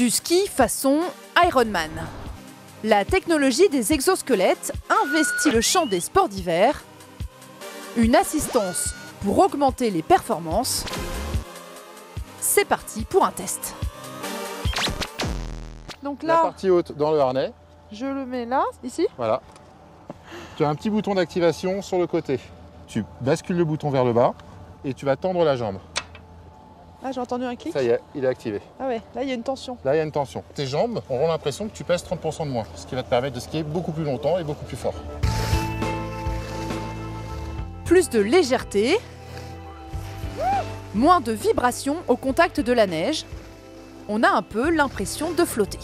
Du ski façon Ironman. La technologie des exosquelettes investit le champ des sports d'hiver. Une assistance pour augmenter les performances. C'est parti pour un test. Donc La là, partie haute dans le harnais. je le mets là, ici. Voilà. Tu as un petit bouton d'activation sur le côté. Tu bascules le bouton vers le bas et tu vas tendre la jambe. Ah, j'ai entendu un clic. Ça y est, il est activé. Ah ouais, là il y a une tension. Là, il y a une tension. Tes jambes auront l'impression que tu pèses 30% de moins, ce qui va te permettre de skier beaucoup plus longtemps et beaucoup plus fort. Plus de légèreté. Moins de vibrations au contact de la neige. On a un peu l'impression de flotter.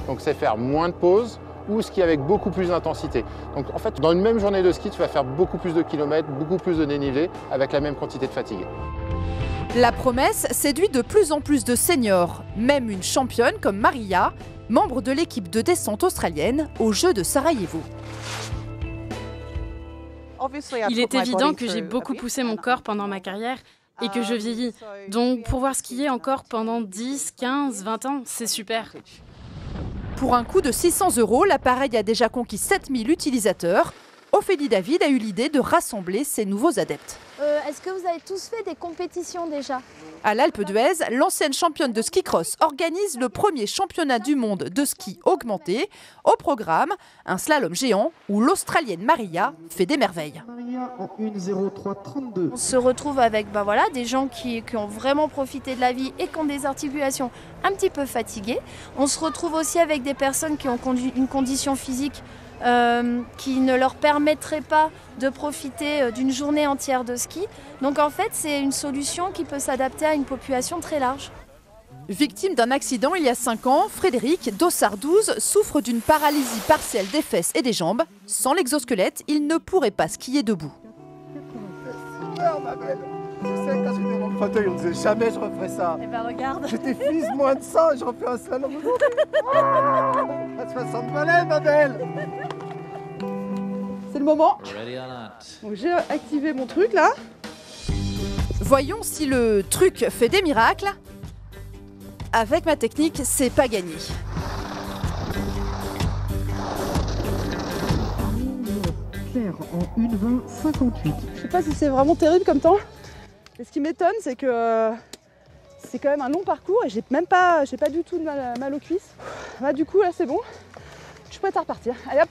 Donc c'est faire moins de pauses ou skier avec beaucoup plus d'intensité. Donc en fait, dans une même journée de ski, tu vas faire beaucoup plus de kilomètres, beaucoup plus de dénivelé avec la même quantité de fatigue. La promesse séduit de plus en plus de seniors, même une championne comme Maria, membre de l'équipe de descente australienne aux Jeux de Sarajevo. Il est évident que j'ai beaucoup poussé mon corps pendant ma carrière et que je vieillis. Donc pouvoir skier encore pendant 10, 15, 20 ans, c'est super. Pour un coût de 600 €, l'appareil a déjà conquis 7000 utilisateurs. Ophélie David a eu l'idée de rassembler ces nouveaux adeptes. Est-ce que vous avez tous fait des compétitions déjà? À l'Alpe d'Huez, l'ancienne championne de ski cross organise le premier championnat du monde de ski augmenté. Au programme, un slalom géant où l'Australienne Maria fait des merveilles. On se retrouve avec des gens qui ont vraiment profité de la vie et qui ont des articulations un petit peu fatiguées. On se retrouve aussi avec des personnes qui ont une condition physique qui ne leur permettrait pas de profiter d'une journée entière de ski. Donc en fait, c'est une solution qui peut s'adapter à une population très large. Victime d'un accident il y a 5 ans, Frédéric Dossard-12 souffre d'une paralysie partielle des fesses et des jambes. Sans l'exosquelette, il ne pourrait pas skier debout. Super ma belle. Tu sais, quand j'étais dans le fauteuil, on disait jamais je referais ça. Et regarde. J'étais fils moins de ça, je refais un slalom aujourd'hui. À 60 balais ma belle. C'est le moment. Donc j'ai activé mon truc là. Voyons si le truc fait des miracles. Avec ma technique, c'est pas gagné. Claire en 1:20:58. Je sais pas si c'est vraiment terrible comme temps. Et ce qui m'étonne, c'est que c'est quand même un long parcours et j'ai pas du tout de mal aux cuisses. Du coup là c'est bon. Je suis prête à repartir. Allez hop.